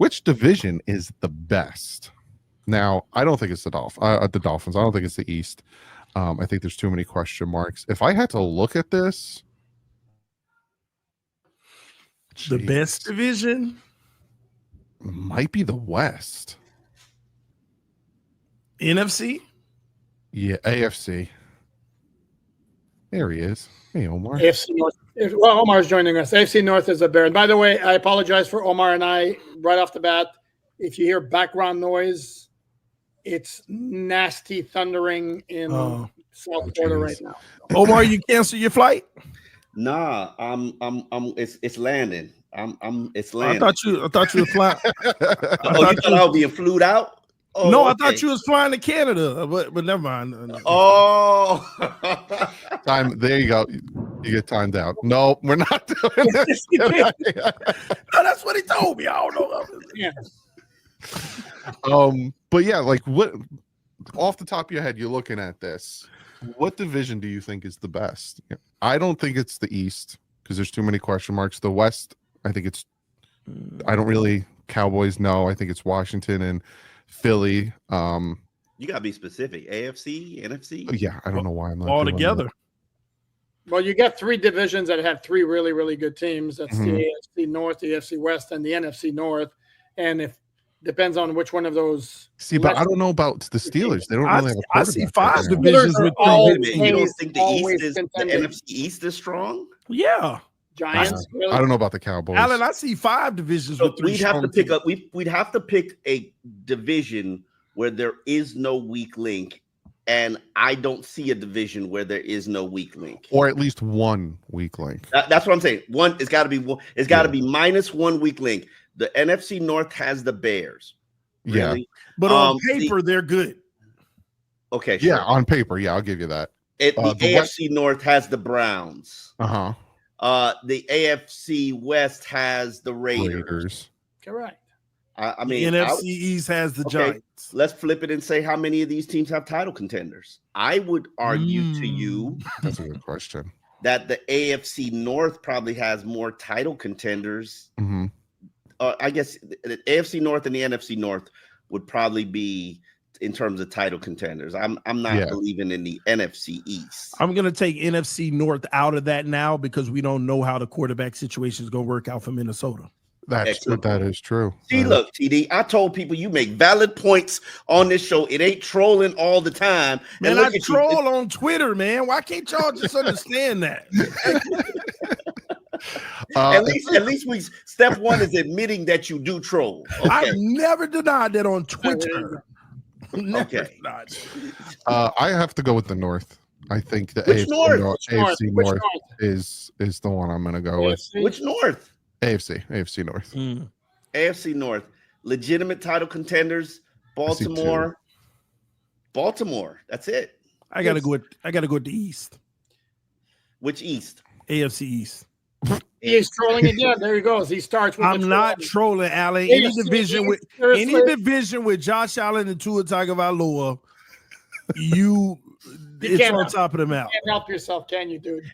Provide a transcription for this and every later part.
Which division is the best? Now, I don't think it's the Dolphins. I don't think it's the East. I think there's too many question marks. If I had to look at this, the best division might be the West. NFC? Yeah, AFC. There he is. Hey, Omar. AFC North. Well, Omar's joining us. AFC North is a bear. And by the way, I apologize for Omar and I right off the bat. If you hear background noise, it's nasty thundering in South Florida right now. Omar, you cancel your flight? Nah, it's landing. It's landing. I thought you were flying. You thought I was being flued out? Oh, no, okay. I thought you was flying to Canada, but never mind. Oh, time. There you go. You get timed out. No, we're not doing this. No, that's what he told me. I don't know. Yeah. But yeah, like what? Off the top of your head, you're looking at this. What division do you think is the best? I don't think it's the East because there's too many question marks. The West, I think it's. I don't really. Cowboys, no. I think it's Washington and Philly. you gotta be specific. AFC, NFC. Yeah, I don't know why I'm not all doing together. that. Well, you got three divisions that have three really, really good teams. That's Mhm. the AFC North, the AFC West, and the NFC North. And if depends on which one of those. See, but I don't know about the Steelers. They don't really have a I see quarterback five right now. divisions are with all- three Wait a good minute, you teams. don't think the Always East is the contending. NFC East is strong? Yeah, Giants. I don't know about the Cowboys. Alan, I see five divisions So with three. we'd have to strong pick teams. up. We'd have to pick a division where there is no weak link, and I don't see a division where there is no weak link. Or at least one weak link. That's what I'm saying. One, it's got to be one. It's got to Yeah. be minus one weak link. The NFC North has the Bears. Yeah. Really? But on the- paper, they're good. Okay. Sure. Yeah, on paper, yeah, I'll give you that. The the AFC North has the Browns. Uh-huh. The AFC West has the Raiders. Raiders. Correct. I The mean, NFC East has the okay. Giants. let's flip it and say how many of these teams have title contenders. I would argue to you That's a good question. that the AFC North probably has more title contenders. Hmm. I guess the AFC North and the NFC North would probably be in terms of title contenders. I'm not Yeah. believing in the NFC East. I'm going to take NFC North out of that now because we don't know how the quarterback situation is going to work out for Minnesota. That's Excellent. that is true. See, look, TD, I told people you make valid points on this show. It ain't trolling all the time. Man, look I at you. troll on Twitter, man. Why can't y'all just understand that? At least we step one is admitting that you do troll. Okay. I've never denied that on Twitter. Never Okay. denied it. I have to go with the North. I think the Which AFC North? North, Which North? AFC Which North North? is the one I'm gonna go with. AFC? Which North? AFC North. AFC North. Legitimate title contenders. I see Baltimore. Baltimore. That's it. I gotta go with the East. Which East? AFC East. He is trolling again. There he goes. He starts with I'm the not troll. trolling, Allen. AFC Any division with seriously? Josh Allen and Tua Tagovailoa, it's can't on help. top of the map. Can't help yourself, can you, dude?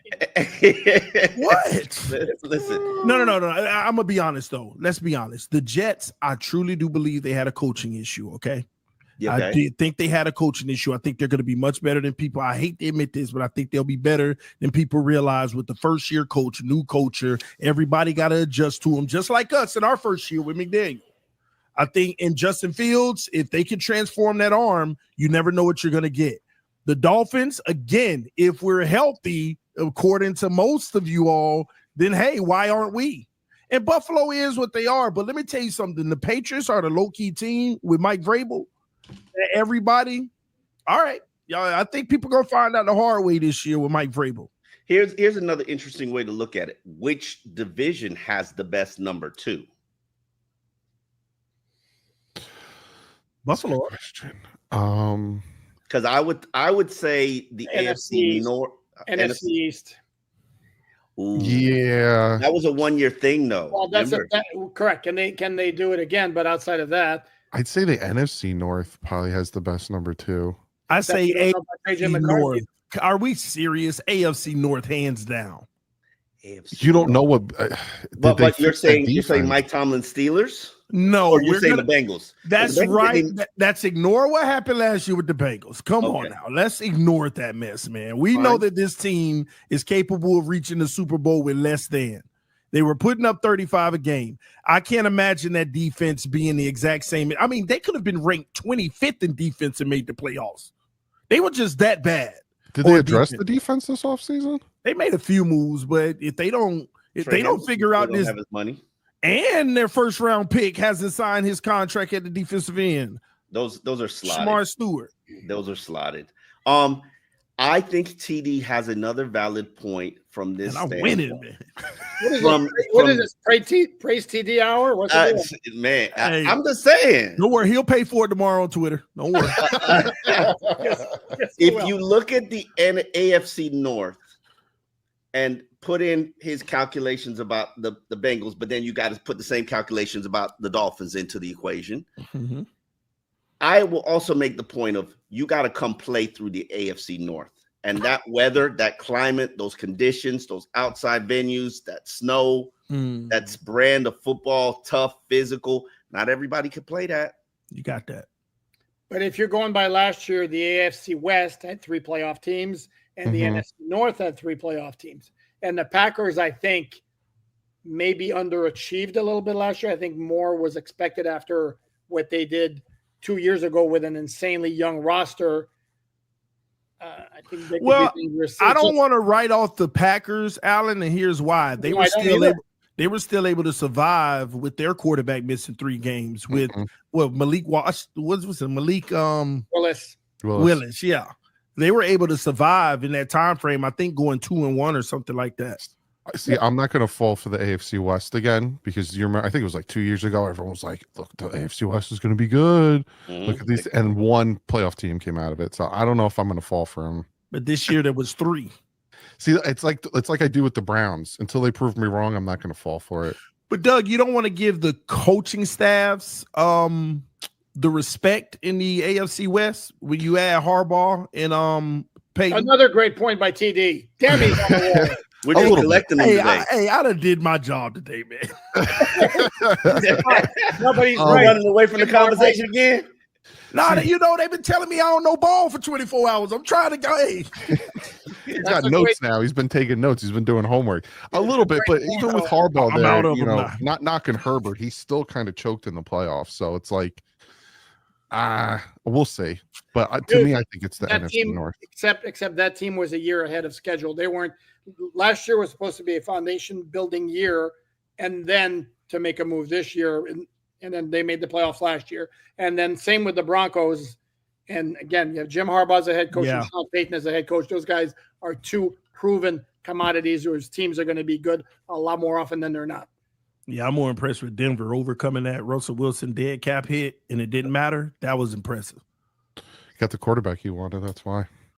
What? Listen. No. I'm gonna be honest though. Let's be honest. The Jets, I truly do believe they had a coaching issue. Okay. Yeah, I okay. did think they had a coaching issue. I think they're going to be much better than people. I hate to admit this, but I think they'll be better than people realize with the first year coach, new culture. Everybody got to adjust to them, just like us in our first year with McDaniel. I think in Justin Fields, if they can transform that arm, you never know what you're going to get. The Dolphins, again, if we're healthy, according to most of you all, then hey, why aren't we? And Buffalo is what they are. But let me tell you something. The Patriots are the low-key team with Mike Vrabel. Everybody, all right, y'all. I think people gonna find out the hard way this year with Mike Vrabel. Here's another interesting way to look at it. Which division has the best number 2? Buffalo. Question. Because I would say the AFC North, NFC East. Ooh, Yeah. that was a 1-year thing, though. Well, that's Remember? correct. Can they do it again? But outside of that, I'd say the NFC North probably has the best number 2. I say you don't know about JJ AFC McCarthy. North. Are we serious? AFC North, hands down. AFC You don't know what But did they you're fix that saying defense? Mike Tomlin Steelers? No, Or you're we're saying gonna, the Bengals? that's The Bengals right. didn't- That's ignore what happened last year with the Bengals. Come on Okay. now. Let's ignore that mess, man. We know Fine. that this team is capable of reaching the Super Bowl with less than. They were putting up 35 a game. I can't imagine that defense being the exact same. I mean, they could have been ranked 25th in defense and made the playoffs. They were just that bad. Did they Or address defense. the defense this offseason? They made a few moves, but if they don't Trey Hendrickson figure still out don't this, have his money. and their first round pick hasn't signed his contract at the defensive end. Those are slotted. Smart Stewart. Those are slotted. I think TD has another valid point from this. And I'm standpoint. winning, man. What is this? Praise TD hour? What's it doing? Man, Hey. I'm just saying. Don't worry, he'll pay for it tomorrow on Twitter. Don't worry. If you look at the AFC North and put in his calculations about the Bengals, but then you got to put the same calculations about the Dolphins into the equation. Mm-hmm. I will also make the point of you got to come play through the AFC North. And that weather, that climate, those conditions, those outside venues, that snow, that's brand of football, tough, physical. Not everybody could play that. You got that. But if you're going by last year, the AFC West had 3 playoff teams, and the NFC North had 3 playoff teams. And the Packers, I think, maybe underachieved a little bit last year. I think more was expected after what they did 2 years ago with an insanely young roster. I think they could be dangerous. I don't want to write off the Packers, Allen, and here's why. They were still able to survive with their quarterback missing 3 games with Malik Willis. Yeah. They were able to survive in that time frame, I think going 2-1 or something like that. See, I'm not going to fall for the AFC West again because I think it was like 2 years ago. Everyone was like, "Look, the AFC West is going to be good. Look at these," and one playoff team came out of it. So I don't know if I'm going to fall for them. But this year there was 3. See, it's like I do with the Browns. Until they prove me wrong, I'm not going to fall for it. But Doug, you don't want to give the coaching staffs the respect in the AFC West when you add Harbaugh and Peyton. Another great point by TD. Damn, he's on the wall. We're just collecting them today. I done did my job today, man. Nobody's running away from the conversation again. Nah, they've been telling me I don't know ball for 24 hours. I'm trying to go. Hey. He's got notes now. He's been taking notes. He's been doing homework a little bit, but even with Harbaugh there, not knocking Herbert, he's still kind of choked in the playoffs. So it's like, we'll see. But to me, I think it's the NFC team, North. Except that team was a year ahead of schedule. They weren't. Last year was supposed to be a foundation building year, and then to make a move this year, and then they made the playoffs last year. And then same with the Broncos. And again, you have Jim Harbaugh as a head coach and Sean Payton as a head coach. Those guys are 2 proven commodities whose teams are going to be good a lot more often than they're not. Yeah, I'm more impressed with Denver overcoming that Russell Wilson dead cap hit, and it didn't matter. That was impressive. Got the quarterback he wanted. That's why.